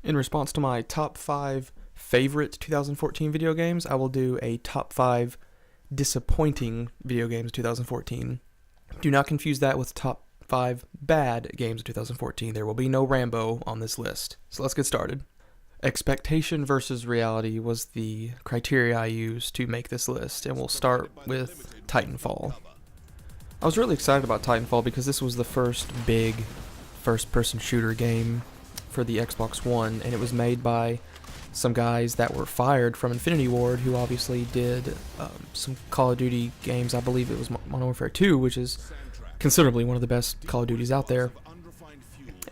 In response to my top 5 favorite 2014 video games, I will do a top 5 disappointing video games of 2014. Do not confuse that with top 5 bad games of 2014. There will be no Rambo on this list. So let's get started. Expectation versus reality was the criteria I used to make this list, and we'll start with Titanfall. I was really excited about Titanfall because this was the first big first-person shooter game for the Xbox One, and it was made by some guys that were fired from Infinity Ward, who obviously did some Call of Duty games. I believe it was Modern Warfare 2, which is considerably one of the best Call of Duties out there.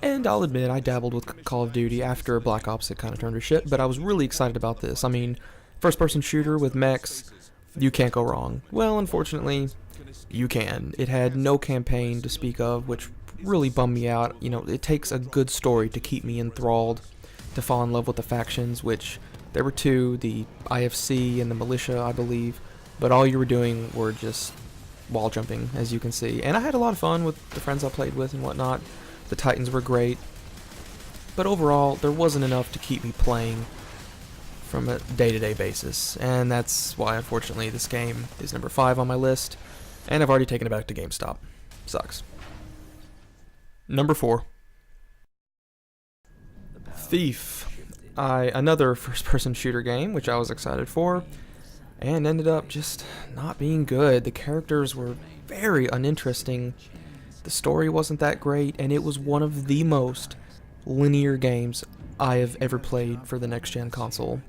And I'll admit, I dabbled with Call of Duty after Black Ops. It kind of turned to shit, but I was really excited about this. I mean, first-person shooter with mechs, you can't go wrong. Well, unfortunately, you can. It had no campaign to speak of, which really bummed me out. You know, it takes a good story to keep me enthralled, to fall in love with the factions, which there were two, the IFC and the militia, I believe, but all you were doing were just wall jumping, as you can see. And I had a lot of fun with the friends I played with and whatnot. The Titans were great, but overall, there wasn't enough to keep me playing from a day-to-day basis, and that's why, unfortunately, this game is number 5 on my list, and I've already taken it back to GameStop. Sucks. Number 4. Thief. Another first-person shooter game, which I was excited for, and ended up just not being good. The characters were very uninteresting. The story wasn't that great, and it was one of the most linear games I have ever played for the next-gen console.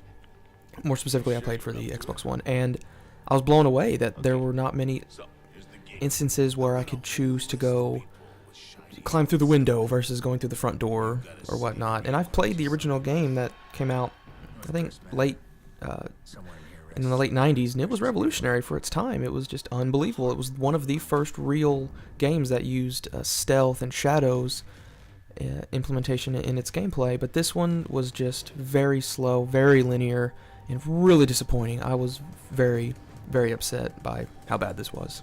More specifically, I played for the Xbox One, and I was blown away that there were not many instances where I could choose to go climb through the window versus going through the front door or whatnot. And I've played the original game that came out, I think, in the late 90s, and it was revolutionary for its time. It was just unbelievable. It was one of the first real games that used stealth and shadows implementation in its gameplay, but this one was just very slow, very linear, and really disappointing. I was very, very upset by how bad this was.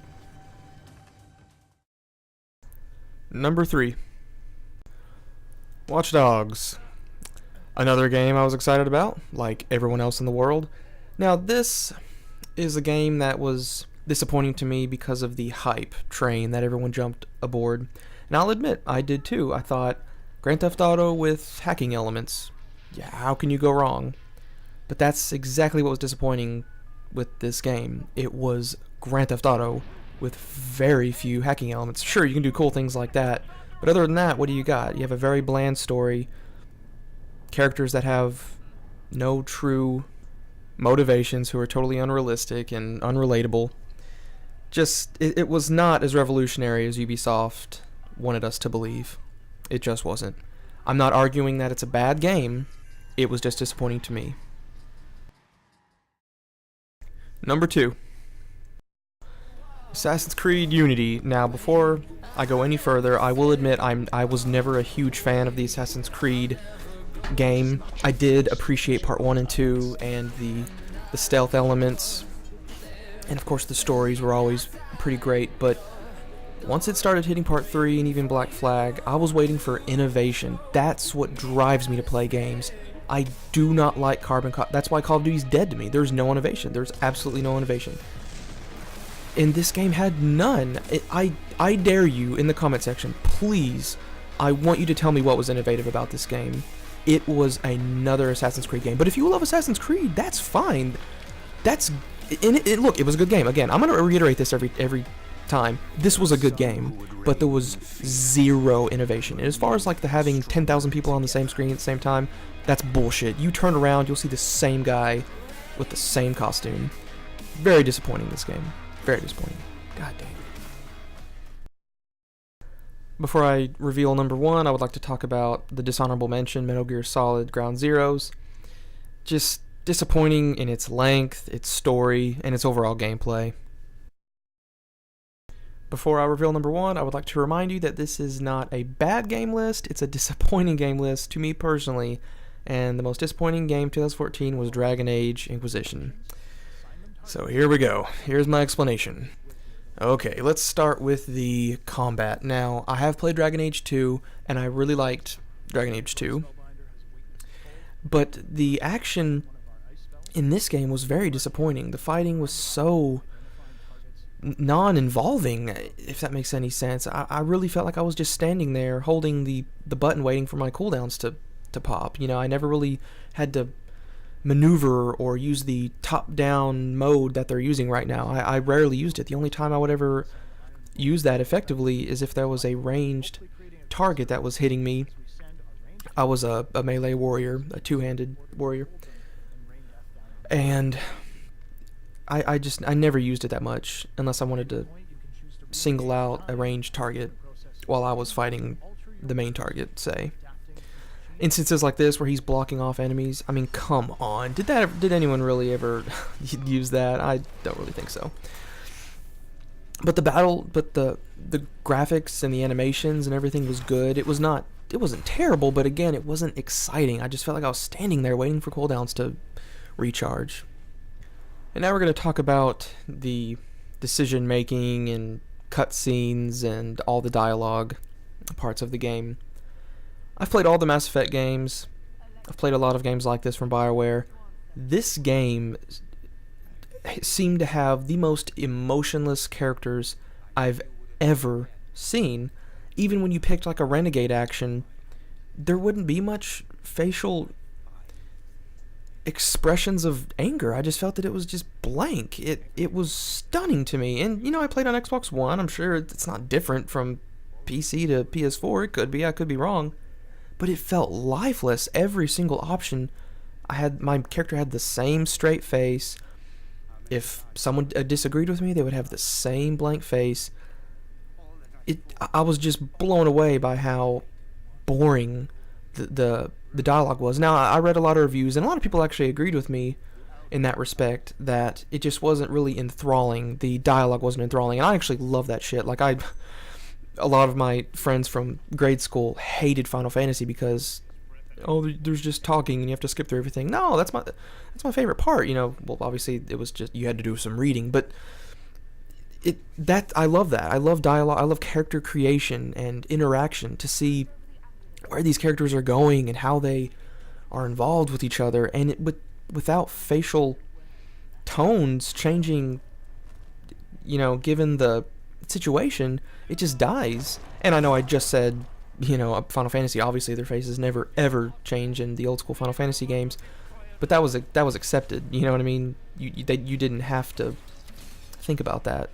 Number 3. Watch Dogs. Another game I was excited about, like everyone else in the world. Now, this is a game that was disappointing to me because of the hype train that everyone jumped aboard. And I'll admit, I did too. I thought, Grand Theft Auto with hacking elements. Yeah, how can you go wrong? But that's exactly what was disappointing with this game. It was Grand Theft Auto with very few hacking elements. Sure, you can do cool things like that, but other than that, what do you got? You have a very bland story, characters that have no true motivations, who are totally unrealistic and unrelatable. It was not as revolutionary as Ubisoft wanted us to believe. It just wasn't. I'm not arguing that it's a bad game. It was just disappointing to me. Number 2. Assassin's Creed Unity. Now, before I go any further, I will admit I was never a huge fan of the Assassin's Creed game. I did appreciate part 1 and 2 and the stealth elements, and of course the stories were always pretty great, but once it started hitting part 3 and even Black Flag, I was waiting for innovation. That's what drives me to play games. I do not like carbon copy. That's why Call of Duty's dead to me. There's no innovation. There's absolutely no innovation. And this game had none. I dare you in the comment section, please, I want you to tell me what was innovative about this game. It was another Assassin's Creed game. But if you love Assassin's Creed, that's fine. Look, it was a good game. Again, I'm going to reiterate this every time. This was a good game, but there was zero innovation. And as far as like the having 10,000 people on the same screen at the same time, that's bullshit. You turn around, you'll see the same guy with the same costume. Very disappointing, this game. Very disappointing. God dang. Before I reveal number 1, I would like to talk about the dishonorable mention, Metal Gear Solid Ground Zeroes. Just disappointing in its length, its story, and its overall gameplay. Before I reveal number 1, I would like to remind you that this is not a bad game list, it's a disappointing game list to me personally, and the most disappointing game 2014 was Dragon Age Inquisition. So here we go. Here's my explanation. Okay, let's start with the combat. Now, I have played Dragon Age 2, and I really liked Dragon Age 2. But the action in this game was very disappointing. The fighting was so non-involving, if that makes any sense. I really felt like I was just standing there holding the button waiting for my cooldowns to pop. You know, I never really had to maneuver or use the top-down mode that they're using right now. I rarely used it. The only time I would ever use that effectively is if there was a ranged target that was hitting me. I was a melee warrior, a two-handed warrior, and I never used it that much unless I wanted to single out a ranged target while I was fighting the main target, say. Instances like this where he's blocking off enemies, I mean, come on. Did anyone really ever use that? I don't really think so. But the graphics and the animations and everything was good. It wasn't terrible, but again, it wasn't exciting. I just felt like I was standing there waiting for cooldowns to recharge. And now we're going to talk about the decision making and cutscenes and all the dialogue parts of the game. I've played all the Mass Effect games. I've played a lot of games like this from BioWare. This game seemed to have the most emotionless characters I've ever seen. Even when you picked like a renegade action, there wouldn't be much facial expressions of anger. I just felt that it was just blank. It was stunning to me. And you know, I played on Xbox One. I'm sure it's not different from PC to PS4. It could be. I could be wrong. But it felt lifeless. Every single option my character had the same straight face. If someone disagreed with me, they would have the same blank face. I was just blown away by how boring the dialogue was. Now, I read a lot of reviews, and a lot of people actually agreed with me in that respect, that it just wasn't really enthralling. The dialogue wasn't enthralling, and I actually love that shit. Like, a lot of my friends from grade school hated Final Fantasy because, oh, there's just talking and you have to skip through everything. No, that's my favorite part. You know, well, obviously it was just you had to do some reading, but I love that. I love dialogue. I love character creation and interaction to see where these characters are going and how they are involved with each other, and without facial tones changing. You know, given the situation, it just dies. And I know I just said, you know, Final Fantasy, obviously their faces never ever change in the old school Final Fantasy games, but that was accepted. You know what I mean? You didn't have to think about that.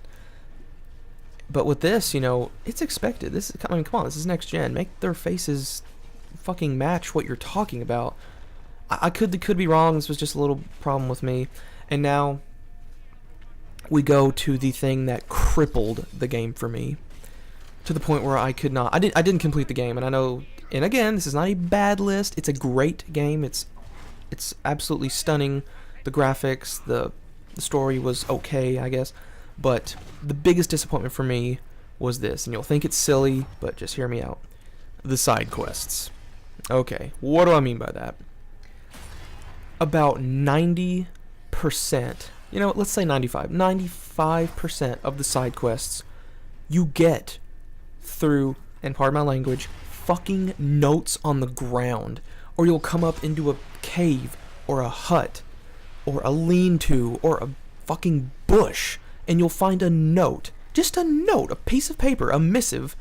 But with this, you know, it's expected. I mean, come on, this is next gen. Make their faces fucking match what you're talking about. I could be wrong. This was just a little problem with me. And now we go to the thing that crippled the game for me, to the point where I could not. I didn't complete the game, and I know. And again, this is not a bad list. It's a great game. It's absolutely stunning. The graphics, the story was okay, I guess. But the biggest disappointment for me was this, and you'll think it's silly, but just hear me out. The side quests. Okay, what do I mean by that? About 90%, you know, let's say 95% of the side quests you get through, and pardon my language, fucking notes on the ground. Or you'll come up into a cave, or a hut, or a lean-to, or a fucking bush, and you'll find a note. Just a note, a piece of paper, a missive,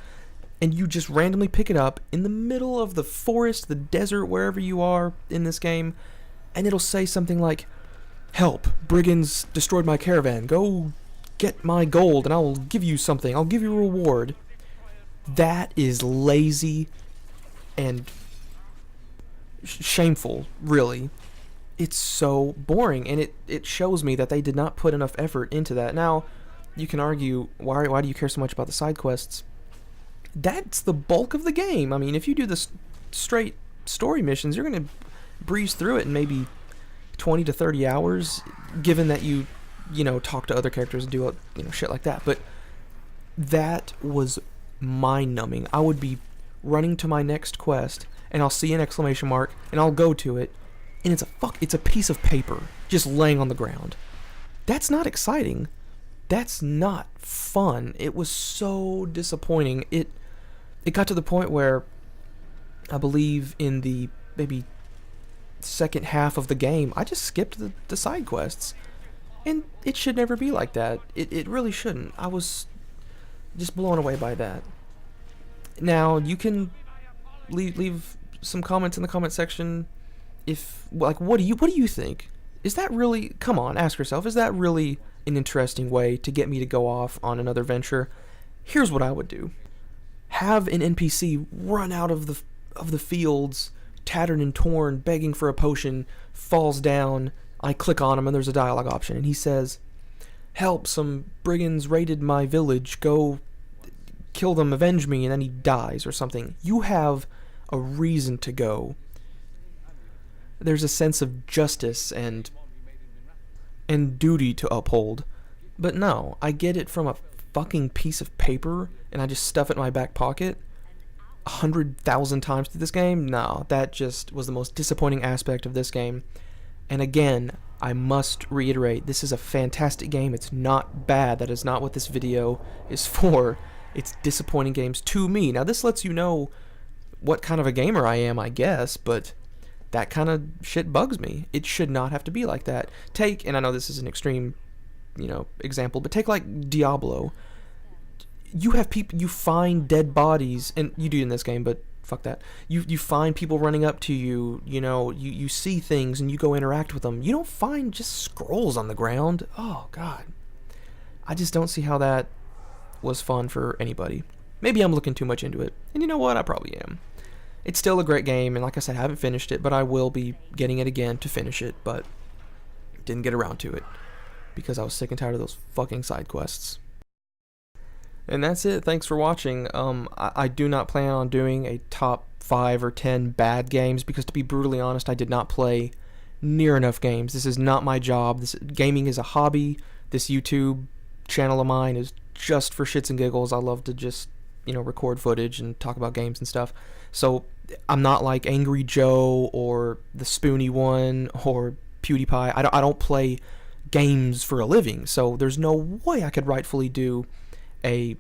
and you just randomly pick it up in the middle of the forest, the desert, wherever you are in this game, and it'll say something like, "Help, brigands destroyed my caravan. Go get my gold and I will give you something. I'll give you a reward." That is lazy and shameful, really. It's so boring, and it shows me that they did not put enough effort into that. Now, you can argue, why do you care so much about the side quests? That's the bulk of the game. I mean, if you do the straight story missions, you're going to breeze through it in maybe 20 to 30 hours, given that you know, talk to other characters and do, you know, shit like that. But that was mind-numbing. I would be running to my next quest, and I'll see an exclamation mark, and I'll go to it, and it's a piece of paper just laying on the ground. That's not exciting. That's not fun. It was so disappointing. It got to the point where I believe in the maybe second half of the game, I just skipped the side quests. And it should never be like that. It really shouldn't. I was just blown away by that. Now, you can leave some comments in the comment section if, like, what do you think? Is that really, come on, ask yourself, is that really an interesting way to get me to go off on another venture? Here's what I would do. Have an NPC run out of the fields, tattered and torn, begging for a potion, falls down. I click on him and there's a dialogue option, and he says, "Help, some brigands raided my village, go kill them, avenge me," and then he dies or something. You have a reason to go. There's a sense of justice and duty to uphold. But no, I get it from a fucking piece of paper and I just stuff it in my back pocket 100,000 times through this game. No, that just was the most disappointing aspect of this game. And again, I must reiterate, this is a fantastic game. It's not bad. That is not what this video is for. It's disappointing games to me. Now, this lets you know what kind of a gamer I am, I guess, but that kind of shit bugs me. It should not have to be like that. Take, and I know this is an extreme, example, but take like Diablo. You have people, you find dead bodies, and you do in this game, but fuck that. You find people running up to you, you see things and you go interact with them. You don't find just scrolls on the ground. Oh, God. I just don't see how that was fun for anybody. Maybe I'm looking too much into it. And you know what? I probably am. It's still a great game, and like I said, I haven't finished it, but I will be getting it again to finish it, but didn't get around to it because I was sick and tired of those fucking side quests. And that's it. Thanks for watching. I do not plan on doing a top 5 or 10 bad games because, to be brutally honest, I did not play near enough games. This is not my job. Gaming is a hobby. This YouTube channel of mine is just for shits and giggles. I love to just, record footage and talk about games and stuff. So I'm not like Angry Joe or the Spoony one or PewDiePie. I don't play games for a living, so there's no way I could rightfully do a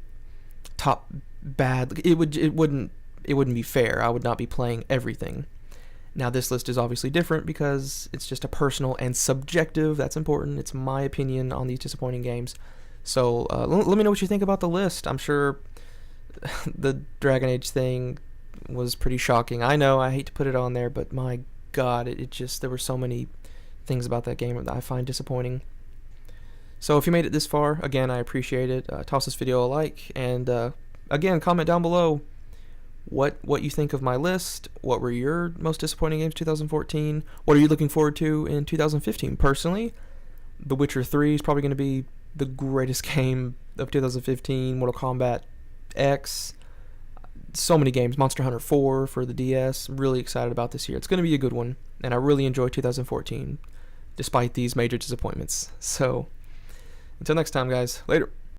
top bad. It wouldn't be fair. I would not be playing everything. Now, this list is obviously different because it's just a personal and subjective. That's important. It's my opinion on these disappointing games. So let me know what you think about the list. I'm sure the Dragon Age thing was pretty shocking. I know, I hate to put it on there, but my God, it just, there were so many things about that game that I find disappointing. So if you made it this far, again, I appreciate it. Toss this video a like, and again, comment down below what you think of my list. What were your most disappointing games 2014? What are you looking forward to in 2015? Personally, The Witcher 3 is probably going to be the greatest game of 2015. Mortal Kombat X, so many games. Monster Hunter 4 for the DS. I'm really excited about this year. It's going to be a good one, and I really enjoyed 2014, despite these major disappointments. So, until next time, guys. Later.